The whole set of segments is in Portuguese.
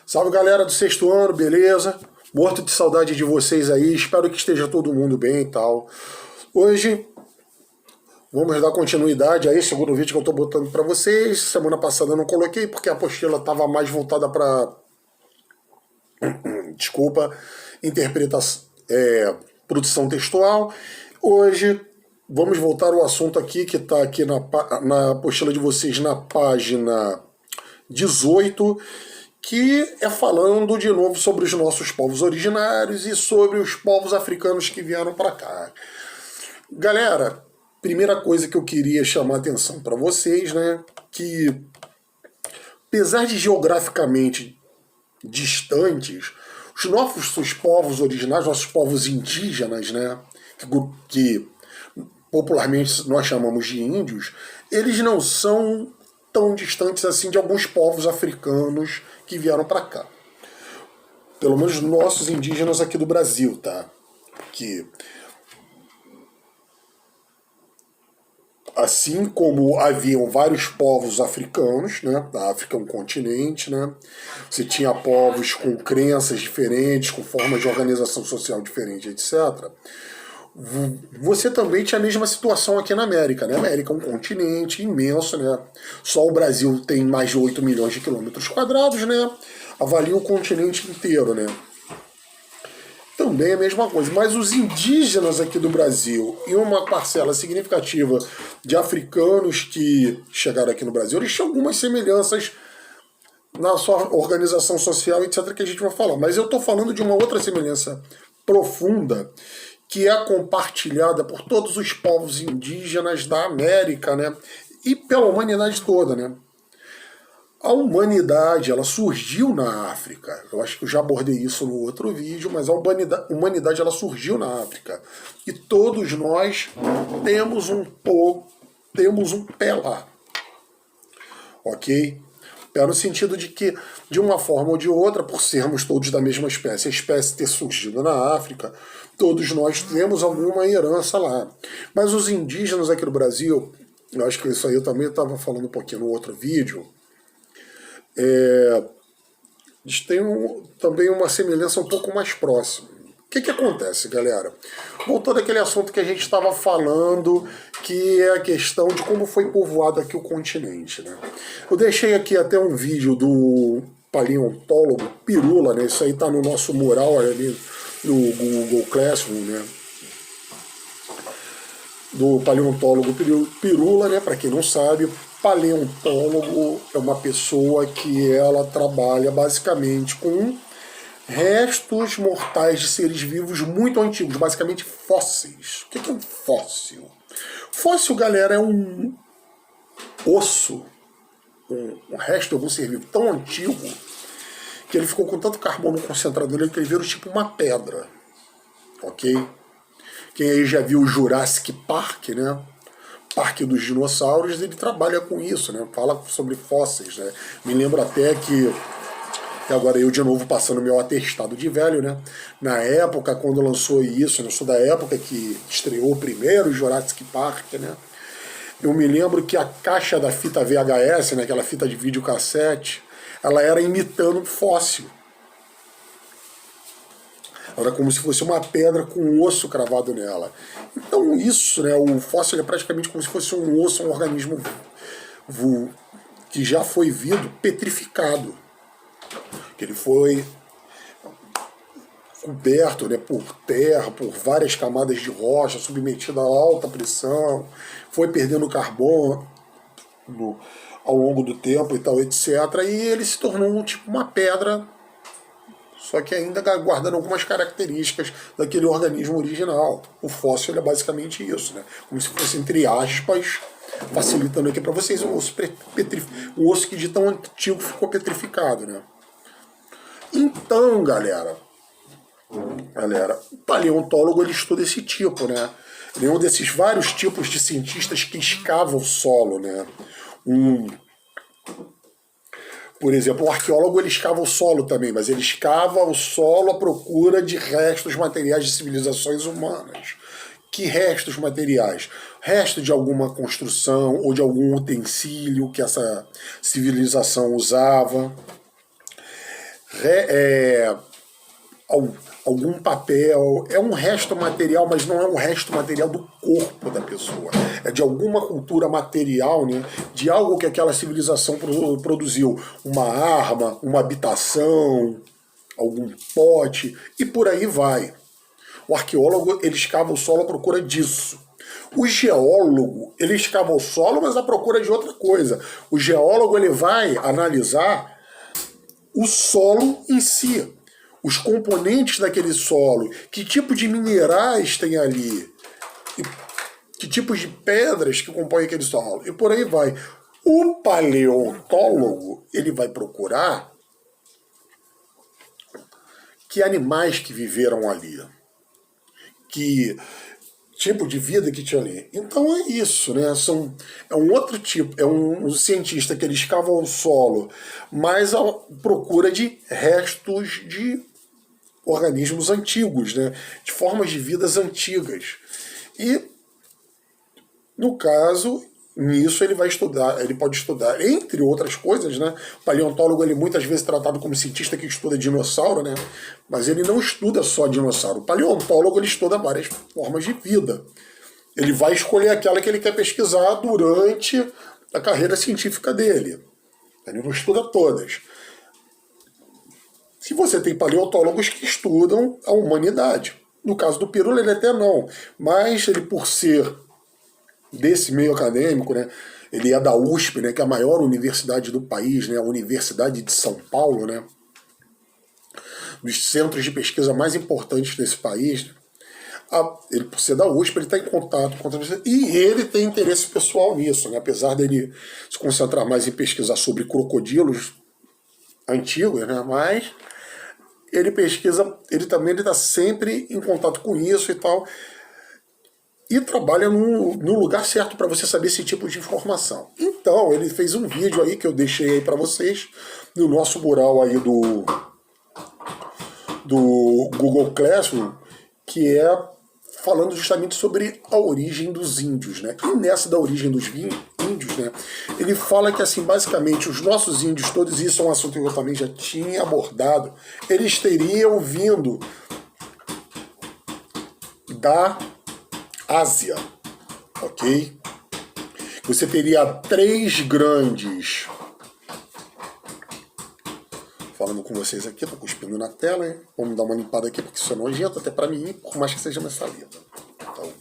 Salve galera do sexto ano, beleza? Morto de saudade de vocês aí, espero que esteja todo mundo bem e tal. Hoje vamos dar continuidade a esse segundo vídeo que eu estou botando para vocês. Semana passada eu não coloquei porque a apostila estava mais voltada para interpretação, produção textual. Hoje vamos voltar ao assunto aqui que está aqui na apostila de vocês na página 18, que é falando de novo sobre os nossos povos originários e sobre os povos africanos que vieram para cá. Galera, primeira coisa que eu queria chamar a atenção para vocês, né, que apesar de geograficamente distantes, os nossos povos originários, nossos povos indígenas, né, que popularmente nós chamamos de índios, eles não são tão distantes assim de alguns povos africanos que vieram para cá. Pelo menos nossos indígenas aqui do Brasil, tá? Que assim como haviam vários povos africanos, né? A África é um continente, né? Você tinha povos com crenças diferentes, com formas de organização social diferente, etc. Você também tinha a mesma situação aqui na América, né? A América é um continente imenso, né? Só o Brasil tem mais de 8 milhões de quilômetros quadrados, né? Avalia o continente inteiro, né? Também é a mesma coisa. Mas os indígenas aqui do Brasil e uma parcela significativa de africanos que chegaram aqui no Brasil, eles tinham algumas semelhanças na sua organização social, etc., que a gente vai falar. Mas eu estou falando de uma outra semelhança profunda, que é compartilhada por todos os povos indígenas da América, né? E pela humanidade toda, né? A humanidade, ela surgiu na África. Eu acho que eu já abordei isso no outro vídeo, mas a humanidade ela surgiu na África. E todos nós temos um pé lá. Ok? Pé no sentido de que, de uma forma ou de outra, por sermos todos da mesma espécie, a espécie ter surgido na África, todos nós temos alguma herança lá. Mas os indígenas aqui do Brasil, eu acho que isso aí eu também estava falando um pouquinho no outro vídeo, eles têm também uma semelhança um pouco mais próxima. O que acontece, galera? Voltando àquele assunto que a gente estava falando, que é a questão de como foi povoado aqui o continente, né? Eu deixei aqui até um vídeo do paleontólogo Pirula, né? Isso aí está no nosso mural ali no Google Classroom, né? Do paleontólogo Pirula, né? Para quem não sabe, paleontólogo é uma pessoa que ela trabalha basicamente com restos mortais de seres vivos muito antigos, basicamente fósseis. O que é um fóssil? Fóssil, galera, é um osso, um resto de algum ser vivo tão antigo que ele ficou com tanto carbono concentrado nele que ele virou tipo uma pedra. Ok? Quem aí já viu o Jurassic Park, né? Parque dos Dinossauros, ele trabalha com isso, né? Fala sobre fósseis, né? Me lembro até que, agora eu de novo passando meu atestado de velho, né? Na época, quando lançou isso, eu sou da época que estreou o primeiro Jurassic Park, né? Eu me lembro que a caixa da fita VHS, né? Aquela fita de videocassete, ela era imitando um fóssil. Era como se fosse uma pedra com um osso cravado nela. Então isso, né, o fóssil é praticamente como se fosse um osso, um organismo que já foi vindo petrificado. Que ele foi coberto, né, por terra, por várias camadas de rocha, submetido a alta pressão, foi perdendo carbono ao longo do tempo e tal, etc. E ele se tornou tipo uma pedra, só que ainda guardando algumas características daquele organismo original. O fóssil é basicamente isso, né? Como se fosse, entre aspas, facilitando aqui para vocês, um osso que de tão antigo ficou petrificado, né? Então, galera, o paleontólogo ele estuda esse tipo, né? Ele é um desses vários tipos de cientistas que escavam o solo, né? Por exemplo, o arqueólogo ele escava o solo também, mas ele escava o solo à procura de restos materiais de civilizações humanas. Que restos materiais? Resto de alguma construção ou de algum utensílio que essa civilização usava. algum papel, é um resto material, mas não é um resto material do corpo da pessoa. É de alguma cultura material, né? De algo que aquela civilização produziu. Uma arma, uma habitação, algum pote, e por aí vai. O arqueólogo, ele escava o solo à procura disso. O geólogo, ele escava o solo, mas à procura de outra coisa. O geólogo, ele vai analisar o solo em si, os componentes daquele solo, que tipo de minerais tem ali, que tipos de pedras que compõem aquele solo, e por aí vai. O paleontólogo, ele vai procurar que animais que viveram ali, que tipo de vida que tinha ali. Então é isso, né? É um outro tipo, é um cientista que ele escava o solo, mas à procura de restos de organismos antigos, né? De formas de vidas antigas. E, no caso, nisso ele vai estudar, ele pode estudar, entre outras coisas, né? O paleontólogo, ele muitas vezes é tratado como cientista que estuda dinossauro, né? Mas ele não estuda só dinossauro. O paleontólogo, ele estuda várias formas de vida. Ele vai escolher aquela que ele quer pesquisar durante a carreira científica dele. Ele não estuda todas. Se você tem paleontólogos que estudam a humanidade. No caso do Pirula, ele até não. Mas ele, por ser desse meio acadêmico, né? Ele é da USP, né? Que é a maior universidade do país, né? A Universidade de São Paulo, né? Dos centros de pesquisa mais importantes desse país. Né? Ele, por ser da USP, ele está em contato com outras pessoas. E ele tem interesse pessoal nisso, né? Apesar dele se concentrar mais em pesquisar sobre crocodilos antigos, né? Mas ele pesquisa, ele também está sempre em contato com isso e tal. E trabalha no lugar certo para você saber esse tipo de informação. Então, ele fez um vídeo aí que eu deixei aí para vocês no nosso mural aí do Google Classroom, que é falando justamente sobre a origem dos índios, né? E nessa da origem dos índios, né? Ele fala que, assim, basicamente, os nossos índios todos, isso é um assunto que eu também já tinha abordado, eles teriam vindo da Ásia, ok? Você teria três grandes... Falando com vocês aqui, tô cuspindo na tela, hein? Vamos dar uma limpada aqui, porque isso é nojento até pra mim, por mais que seja nessa saliva. Então,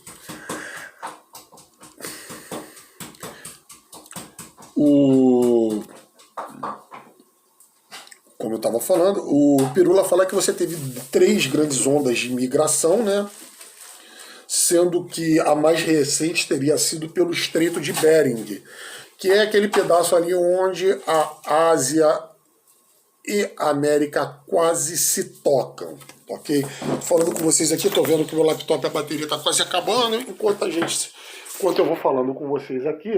como eu estava falando, o Pirula fala que você teve três grandes ondas de migração, né? Sendo que a mais recente teria sido pelo Estreito de Bering, que é aquele pedaço ali onde a Ásia e a América quase se tocam, ok? Falando com vocês aqui, tô vendo que meu laptop, a bateria está quase acabando, enquanto eu vou falando com vocês aqui,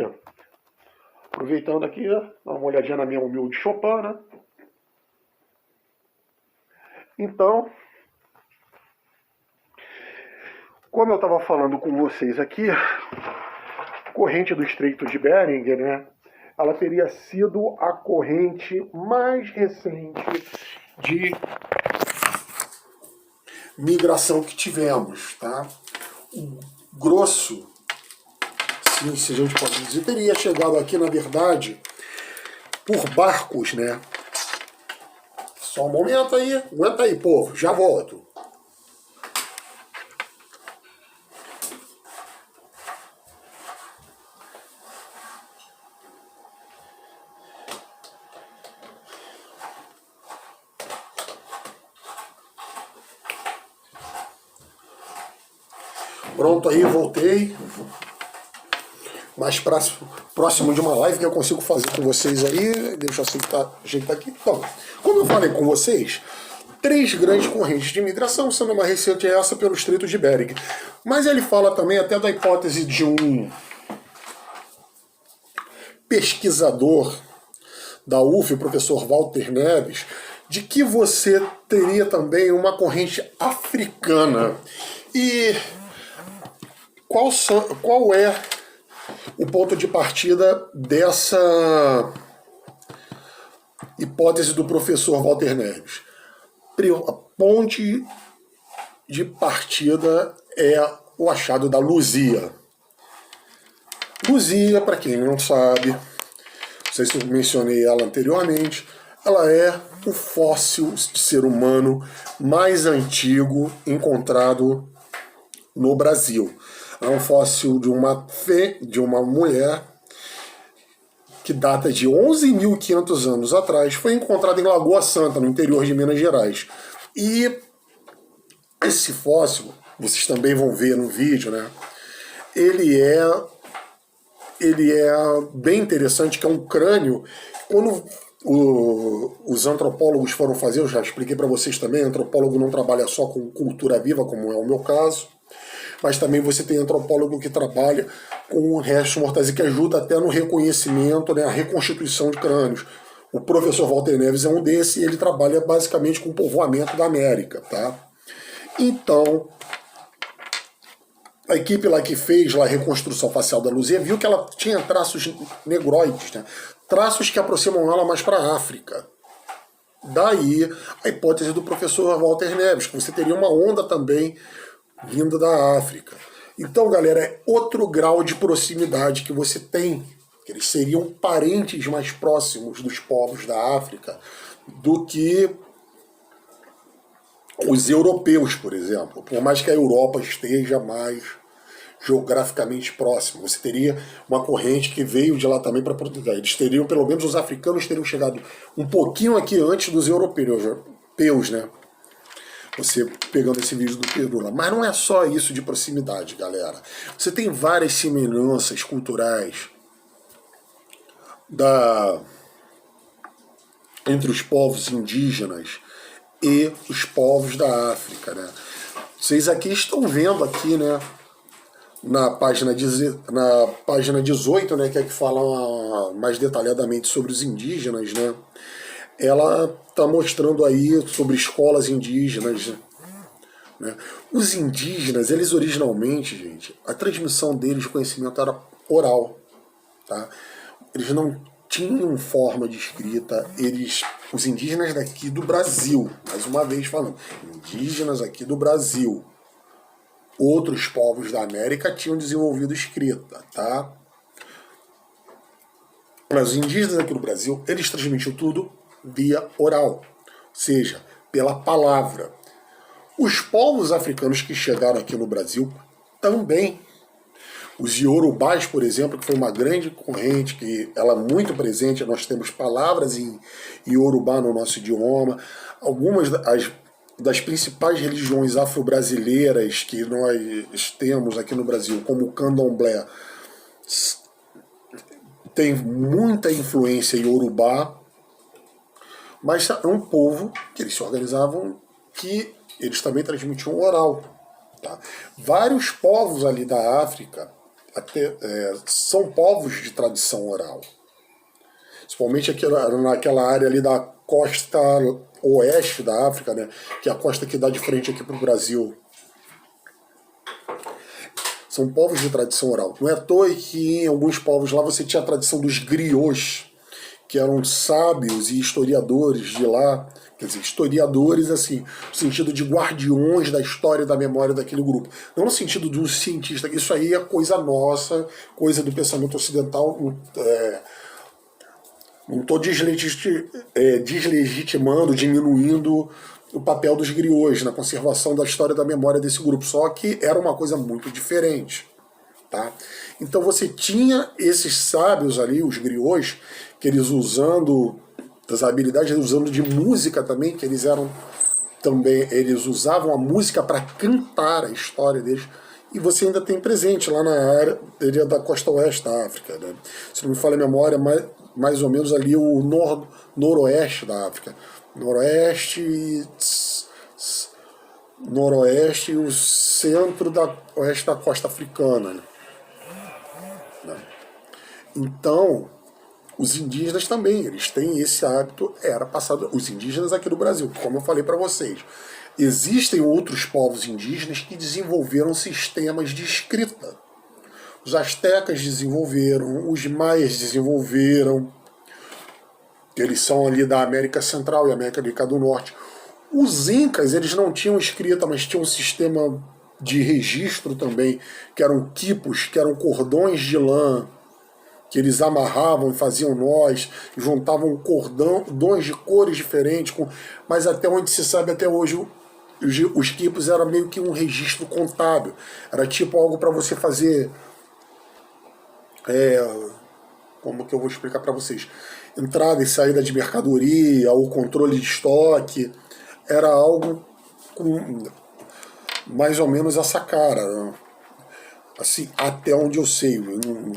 aproveitando aqui, dá uma olhadinha na minha humilde Chopin, né? Então, como eu estava falando com vocês aqui, corrente do Estreito de Bering, né? Ela teria sido a corrente mais recente de migração que tivemos, tá? O grosso, se a gente pode dizer, teria chegado aqui, na verdade, por barcos, né? Só um momento aí, aguenta aí, povo, já volto. Pronto aí, voltei. Mais próximo de uma live que eu consigo fazer com vocês aí. Deixa eu ajeitar aqui. Então, como eu falei com vocês, três grandes correntes de imigração, sendo uma recente essa pelo Estreito de Bering. Mas ele fala também até da hipótese de um pesquisador da UF, o professor Walter Neves, de que você teria também uma corrente africana. E qual é o ponto de partida dessa hipótese do professor Walter Neves? a ponte de partida é o achado da Luzia. Luzia, para quem não sabe, não sei se eu mencionei ela anteriormente, ela é o fóssil de ser humano mais antigo encontrado no Brasil. É um fóssil de uma mulher que data de 11.500 anos atrás, foi encontrado em Lagoa Santa, no interior de Minas Gerais. E esse fóssil, vocês também vão ver no vídeo, né? Ele é bem interessante, que é um crânio. Quando os antropólogos foram fazer, eu já expliquei para vocês também, antropólogo não trabalha só com cultura viva, como é o meu caso, mas também você tem antropólogo que trabalha com restos mortais e que ajuda até no reconhecimento, né, a reconstituição de crânios. O professor Walter Neves é um desses e ele trabalha basicamente com o povoamento da América, tá? Então, a equipe lá que fez lá a reconstrução facial da Luzia viu que ela tinha traços negroides, né? Traços que aproximam ela mais para a África. Daí a hipótese do professor Walter Neves, que você teria uma onda também vinda da África. Então, galera, é outro grau de proximidade que você tem. Eles seriam parentes mais próximos dos povos da África do que os europeus, por exemplo. Por mais que a Europa esteja mais geograficamente próxima, você teria uma corrente que veio de lá também para Portugal. Eles teriam, pelo menos os africanos teriam chegado um pouquinho aqui antes dos europeus, né? Você pegando esse vídeo do Peru lá. Mas não é só isso de proximidade, galera. Você tem várias semelhanças culturais entre os povos indígenas e os povos da África, né? Vocês aqui estão vendo aqui, né, na página 18, né, que é que fala mais detalhadamente sobre os indígenas, né? Ela está mostrando aí sobre escolas indígenas, né? Os indígenas, eles originalmente, gente, a transmissão deles de conhecimento era oral, tá? Eles não tinham forma de escrita, os indígenas daqui do Brasil, mais uma vez falando, indígenas aqui do Brasil, outros povos da América tinham desenvolvido escrita, tá? Mas os indígenas aqui do Brasil, eles transmitiam tudo via oral, ou seja, pela palavra. Os povos africanos que chegaram aqui no Brasil também. Os iorubás, por exemplo, que foi uma grande corrente, que ela é muito presente, nós temos palavras em iorubá no nosso idioma. Algumas das principais religiões afro-brasileiras que nós temos aqui no Brasil, como o candomblé, tem muita influência iorubá, mas é um povo que eles se organizavam, que eles também transmitiam oral. Tá? Vários povos ali da África são povos de tradição oral. Principalmente naquela área ali da costa oeste da África, né? Que é a costa que dá de frente aqui para o Brasil. São povos de tradição oral. Não é à toa que em alguns povos lá você tinha a tradição dos griots, que eram sábios e historiadores de lá, quer dizer, historiadores assim, no sentido de guardiões da história e da memória daquele grupo. Não no sentido de um cientista, isso aí é coisa nossa, coisa do pensamento ocidental. Não estou deslegitimando, diminuindo o papel dos griots na conservação da história e da memória desse grupo, só que era uma coisa muito diferente. Tá? Então você tinha esses sábios ali, os griots, que eles usando das habilidades, usando de música também, que eles usavam a música para cantar a história deles, e você ainda tem presente lá na área da costa oeste da África, né? Se não me falha a memória, mais ou menos ali o noroeste da África. Noroeste e o centro da oeste da costa africana, né? Então, os indígenas também, eles têm esse hábito, era passado, os indígenas aqui do Brasil, como eu falei para vocês. Existem outros povos indígenas que desenvolveram sistemas de escrita. Os astecas desenvolveram, os maias desenvolveram, eles são ali da América Central e América do Norte. Os incas, eles não tinham escrita, mas tinham um sistema de registro também, que eram quipos, que eram cordões de lã, que eles amarravam e faziam nós, juntavam cordões de cores diferentes, mas até onde se sabe até hoje, os quipos era meio que um registro contábil. Era tipo algo para você fazer... como que eu vou explicar para vocês? Entrada e saída de mercadoria, o controle de estoque, era algo com mais ou menos essa cara. Assim, até onde eu sei,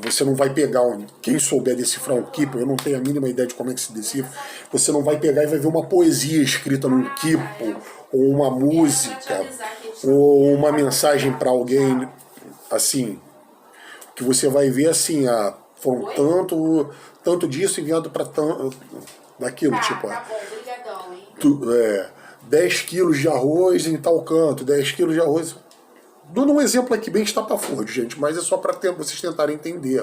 você não vai pegar, quem souber decifrar um quipo, eu não tenho a mínima ideia de como é que se decifra, você não vai pegar e vai ver uma poesia escrita num quipo, ou uma música, ou uma mensagem para alguém, assim, que você vai ver assim, foram tanto disso enviado para tanto daquilo, tipo, Tá bom, brigadão, hein? 10 quilos de arroz em tal canto, 10 quilos de arroz. Dando um exemplo aqui bem estapafúrdio, gente, mas é só para vocês tentarem entender.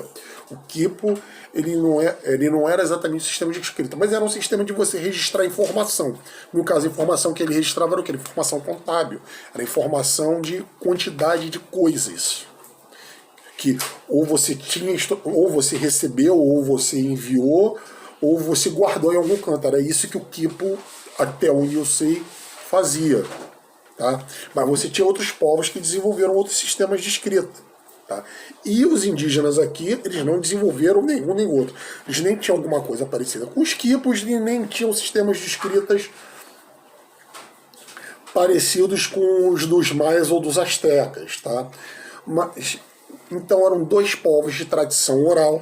O quipo, ele não era exatamente um sistema de escrita, mas era um sistema de você registrar informação. No caso, a informação que ele registrava era o quê? Informação contábil. Era informação de quantidade de coisas. Que ou você tinha, ou você recebeu, ou você enviou, ou você guardou em algum canto. Era isso que o quipo, até onde eu sei, fazia. Tá? Mas você tinha outros povos que desenvolveram outros sistemas de escrita. Tá? E os indígenas aqui, eles não desenvolveram nenhum nem outro. Eles nem tinham alguma coisa parecida com os quipos, nem tinham sistemas de escritas parecidos com os dos maias ou dos astecas. Tá? Mas, então eram dois povos de tradição oral.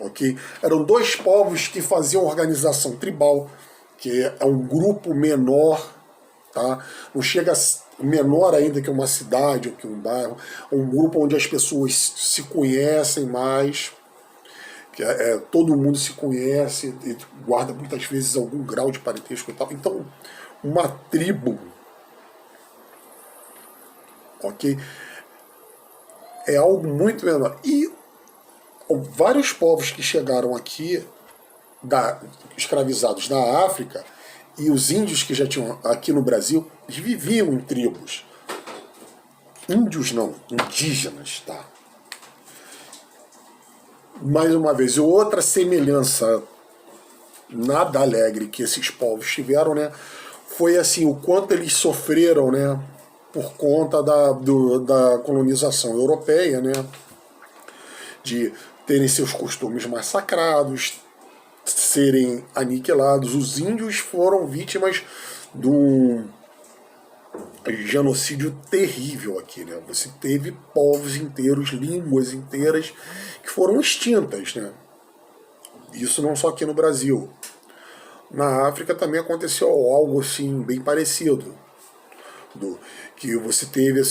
Okay? Eram dois povos que faziam organização tribal, que é um grupo menor. Tá? Não chega menor ainda que uma cidade ou que um bairro, um grupo onde as pessoas se conhecem mais, que todo mundo se conhece e guarda muitas vezes algum grau de parentesco e tal. Então, uma tribo, ok, é algo muito menor. E vários povos que chegaram aqui, escravizados na África, e os índios que já tinham aqui no Brasil, eles viviam em tribos. Índios não, indígenas, tá? Mais uma vez, outra semelhança nada alegre que esses povos tiveram, né? Foi assim, o quanto eles sofreram, né? Por conta da colonização europeia, né? De terem seus costumes massacrados, serem aniquilados. Os índios foram vítimas de um genocídio terrível aqui, né? Você teve povos inteiros, línguas inteiras que foram extintas, né? Isso não só aqui no Brasil. Na África também aconteceu algo assim bem parecido, que você teve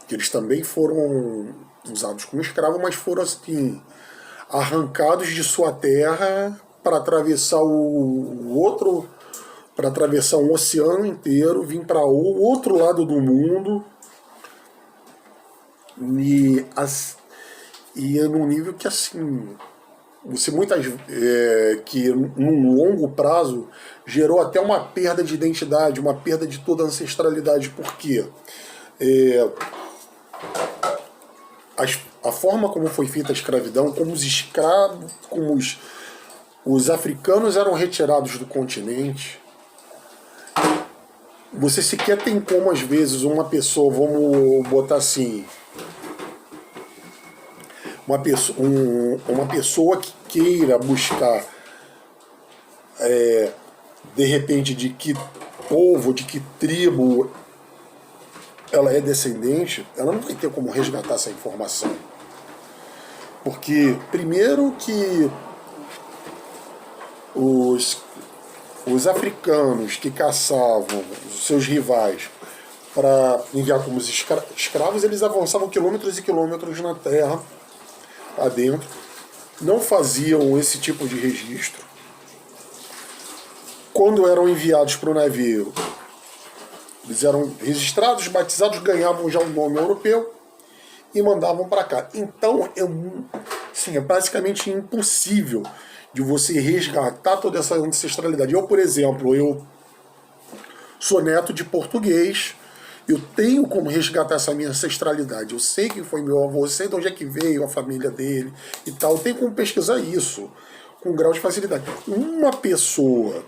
que eles também foram usados como escravos, mas foram assim arrancados de sua terra para atravessar para atravessar um oceano inteiro, vir para o outro lado do mundo e num nível que assim você que num longo prazo gerou até uma perda de identidade, uma perda de toda a ancestralidade. Por quê? A forma como foi feita a escravidão, como os escravos, como os africanos eram retirados do continente, você sequer tem como, às vezes, uma pessoa, vamos botar assim, uma pessoa que queira buscar, de repente, de que povo, de que tribo ela é descendente, ela não vai ter como resgatar essa informação. Porque, primeiro que os africanos que caçavam os seus rivais para enviar como escravos, eles avançavam quilômetros e quilômetros na terra, adentro, não faziam esse tipo de registro. Quando eram enviados para o navio, eles eram registrados, batizados, ganhavam já um nome europeu e mandavam para cá. Então, é basicamente impossível de você resgatar toda essa ancestralidade. Eu, por exemplo, sou neto de português, eu tenho como resgatar essa minha ancestralidade. Eu sei quem foi meu avô, eu sei de onde é que veio a família dele e tal. Eu tenho como pesquisar isso com um grau de facilidade. Uma pessoa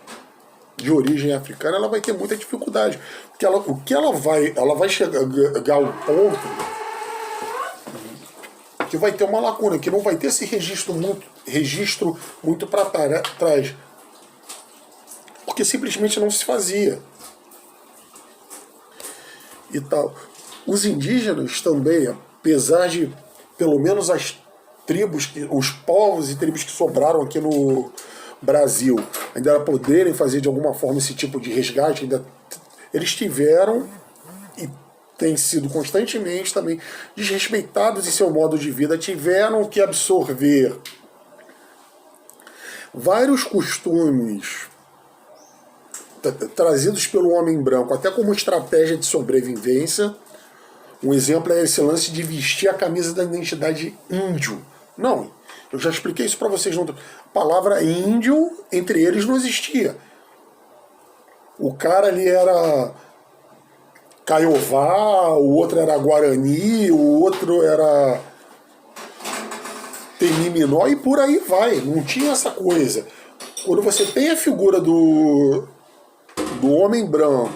de origem africana, ela vai ter muita dificuldade. Porque ela vai chegar ao ponto que vai ter uma lacuna, que não vai ter esse registro muito para trás. Porque simplesmente não se fazia. E tal. Os indígenas também, apesar de, pelo menos as tribos, os povos e tribos que sobraram aqui no Brasil, ainda poderem fazer de alguma forma esse tipo de resgate, eles tiveram e têm sido constantemente também desrespeitados em seu modo de vida, tiveram que absorver vários costumes trazidos pelo homem branco, até como estratégia de sobrevivência. Um exemplo é esse lance de vestir a camisa da identidade índio. Não, eu já expliquei isso para vocês. A palavra índio, entre eles, não existia. O cara ali era Caiová, o outro era Guarani, o outro era Temiminó e por aí vai. Não tinha essa coisa. Quando você tem a figura do homem branco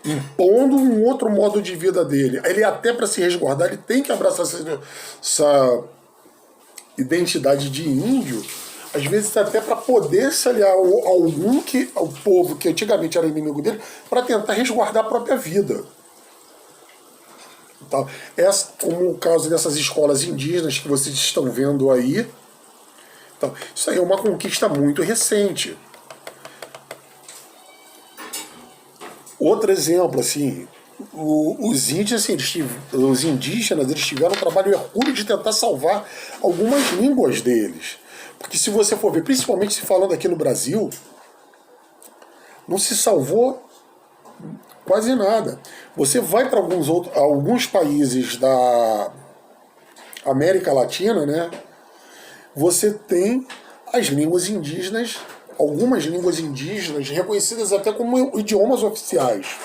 impondo um outro modo de vida dele, ele até para se resguardar, ele tem que abraçar essa identidade de índio, às vezes até para poder se aliar ao povo que antigamente era inimigo dele, para tentar resguardar a própria vida. Então, como o caso dessas escolas indígenas que vocês estão vendo aí. Então, isso aí é uma conquista muito recente. Outro exemplo, assim, os índios, assim, os indígenas, eles tiveram um trabalho hercúleo de tentar salvar algumas línguas deles. Porque se você for ver, principalmente se falando aqui no Brasil, não se salvou quase nada. Você vai para alguns países da América Latina, né? Você tem as línguas indígenas, algumas línguas indígenas reconhecidas até como idiomas oficiais.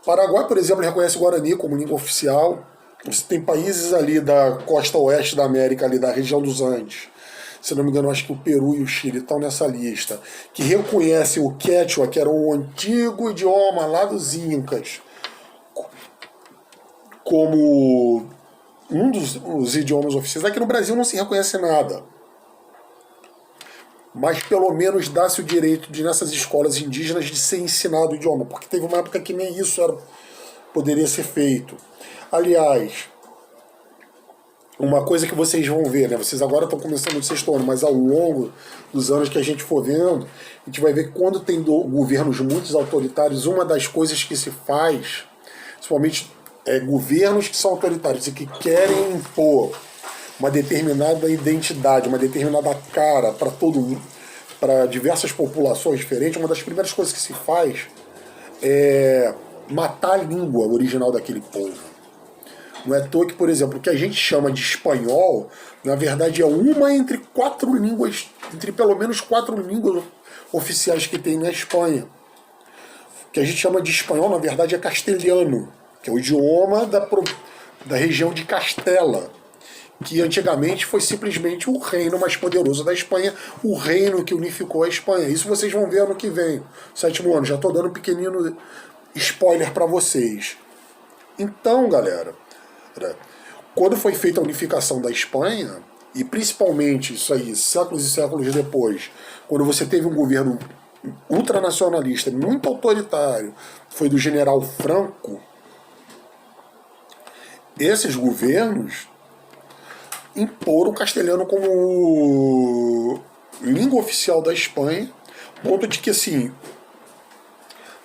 Paraguai, por exemplo, reconhece o Guarani como língua oficial. Você tem países ali da costa oeste da América, ali da região dos Andes. Se não me engano, acho que o Peru e o Chile estão nessa lista, que reconhecem o Quechua, que era o antigo idioma lá dos Incas, como um dos idiomas oficiais. Aqui no Brasil não se reconhece nada. Mas pelo menos dá-se o direito de, nessas escolas indígenas, de ser ensinado o idioma, porque teve uma época que nem isso poderia ser feito. Aliás, uma coisa que vocês vão ver, né? Vocês agora estão começando no sexto ano, mas ao longo dos anos que a gente for vendo, a gente vai ver que quando tem governos muito autoritários, uma das coisas que se faz, principalmente governos que são autoritários e que querem impor uma determinada identidade, uma determinada cara para para diversas populações diferentes, uma das primeiras coisas que se faz é matar a língua original daquele povo. Não é à toa que, por exemplo, o que a gente chama de espanhol, na verdade é uma entre pelo menos quatro línguas oficiais que tem na Espanha. O que a gente chama de espanhol, na verdade, é castelhano, que é o idioma da região de Castela, que antigamente foi simplesmente o reino mais poderoso da Espanha, o reino que unificou a Espanha. Isso vocês vão ver ano que vem, sétimo ano. Já estou dando um pequenino spoiler para vocês. Então, galera, quando foi feita a unificação da Espanha, e principalmente isso aí, séculos e séculos depois, quando você teve um governo ultranacionalista, muito autoritário, foi do general Franco, esses governos imporam o castelhano como língua oficial da Espanha, ponto de que, assim,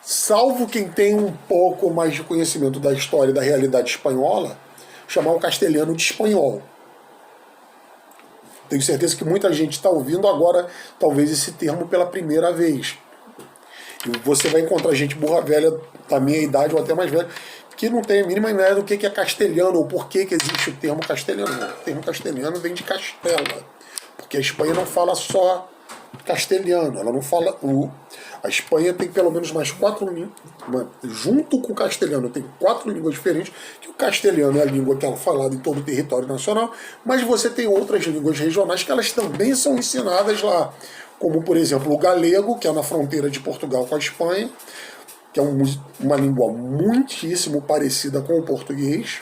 salvo quem tem um pouco mais de conhecimento da história e da realidade espanhola, chamar o castelhano de espanhol. Tenho certeza que muita gente está ouvindo agora, talvez, esse termo pela primeira vez. E você vai encontrar gente burra velha da minha idade ou até mais velha, que não tem a mínima ideia do que é castelhano ou por que existe o termo castelhano. O termo castelhano vem de Castela, porque a Espanha não fala só castelhano, ela não fala... A Espanha tem pelo menos mais 4 línguas, junto com o castelhano, tem 4 línguas diferentes, que o castelhano é a língua que é falada em todo o território nacional, mas você tem outras línguas regionais que elas também são ensinadas lá, como, por exemplo, o galego, que é na fronteira de Portugal com a Espanha, que é uma língua muitíssimo parecida com o português.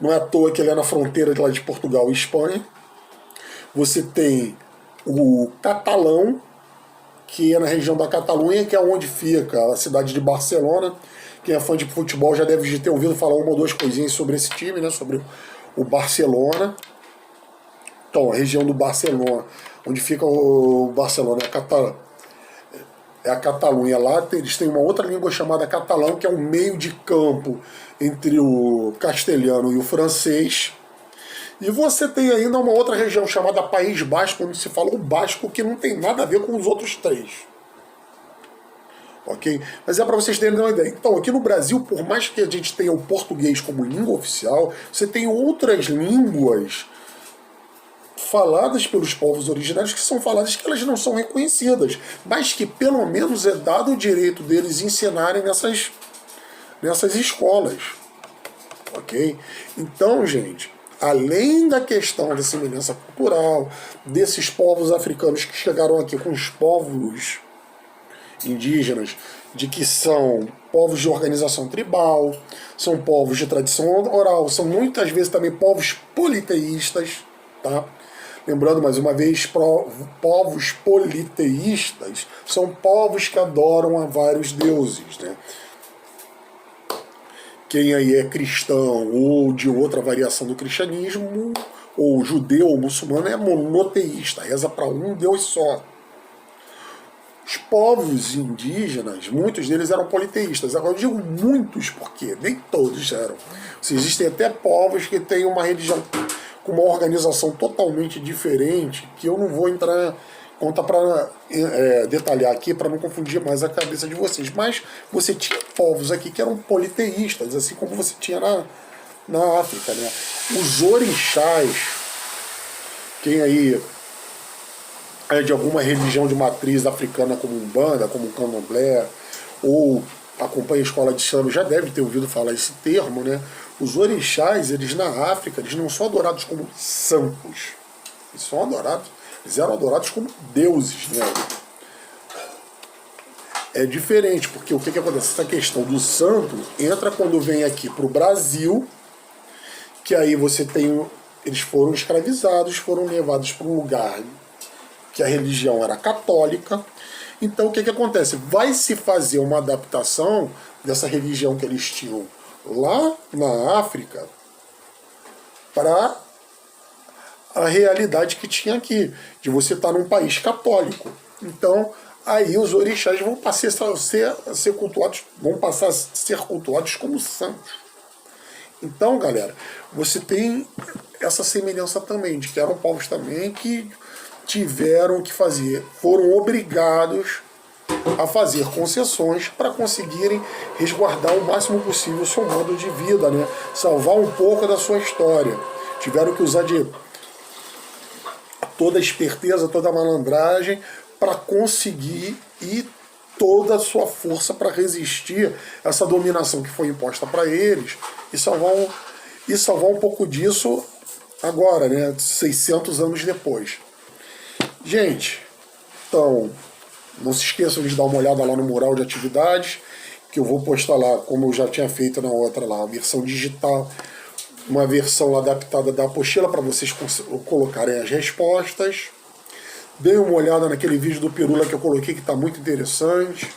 Não é à toa que ele é na fronteira lá de Portugal e Espanha. Você tem o catalão, que é na região da Catalunha, que é onde fica a cidade de Barcelona. Quem é fã de futebol já deve ter ouvido falar uma ou duas coisinhas sobre esse time, né? Sobre o Barcelona. Então, a região do Barcelona, onde fica o Barcelona, é a Catalunha. Lá eles têm uma outra língua chamada catalão, que é um meio de campo entre o castelhano e o francês. E você tem ainda uma outra região chamada País Basco, onde se fala o basco, que não tem nada a ver com os outros 3. Ok? Mas é para vocês terem uma ideia. Então, aqui no Brasil, por mais que a gente tenha o português como língua oficial, você tem outras línguas faladas pelos povos originários que são faladas que elas não são reconhecidas, mas que pelo menos é dado o direito deles ensinarem nessas escolas. Ok? Então, gente, além da questão da semelhança cultural, desses povos africanos que chegaram aqui com os povos indígenas, de que são povos de organização tribal, são povos de tradição oral, são muitas vezes também povos politeístas, tá? Lembrando mais uma vez, povos politeístas são povos que adoram a vários deuses, né? Quem aí é cristão ou de outra variação do cristianismo, ou judeu ou muçulmano, é monoteísta, reza para um Deus só. Os povos indígenas, muitos deles eram politeístas. Agora eu digo muitos porque nem todos eram. Existem até povos que têm uma religião com uma organização totalmente diferente, que eu não vou contar para detalhar aqui para não confundir mais a cabeça de vocês. Mas você tinha povos aqui que eram politeístas, assim como você tinha na África, né? Os orixás, quem aí é de alguma religião de matriz africana como Umbanda, como Candomblé, ou acompanha a escola de samba, já deve ter ouvido falar esse termo, né? Os orixás, eles na África, eles não são adorados como santos. Eles eram adorados como deuses, né? É diferente, porque o que acontece? Essa questão do santo entra quando vem aqui para o Brasil, que aí você tem... Eles foram escravizados, foram levados para um lugar que a religião era católica. Então o que acontece? Vai se fazer uma adaptação dessa religião que eles tinham lá na África para a realidade que tinha aqui, de você estar num país católico. Então, aí os orixás vão passar a ser cultuados como santos. Então, galera, você tem essa semelhança também, de que eram povos também que tiveram que foram obrigados a fazer concessões para conseguirem resguardar o máximo possível o seu modo de vida, né? Salvar um pouco da sua história. Tiveram que usar de toda a esperteza, toda a malandragem para conseguir e toda a sua força para resistir a essa dominação que foi imposta para eles e salvar um pouco disso agora, né? 600 anos depois. Gente, então, não se esqueçam de dar uma olhada lá no mural de atividades, que eu vou postar lá, como eu já tinha feito na outra lá, a versão digital, uma versão adaptada da apostila para vocês colocarem as respostas. Deem uma olhada naquele vídeo do Pirula que eu coloquei, que está muito interessante.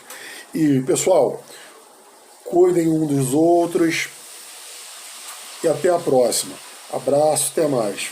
E, pessoal, cuidem um dos outros. E até a próxima. Abraço, até mais.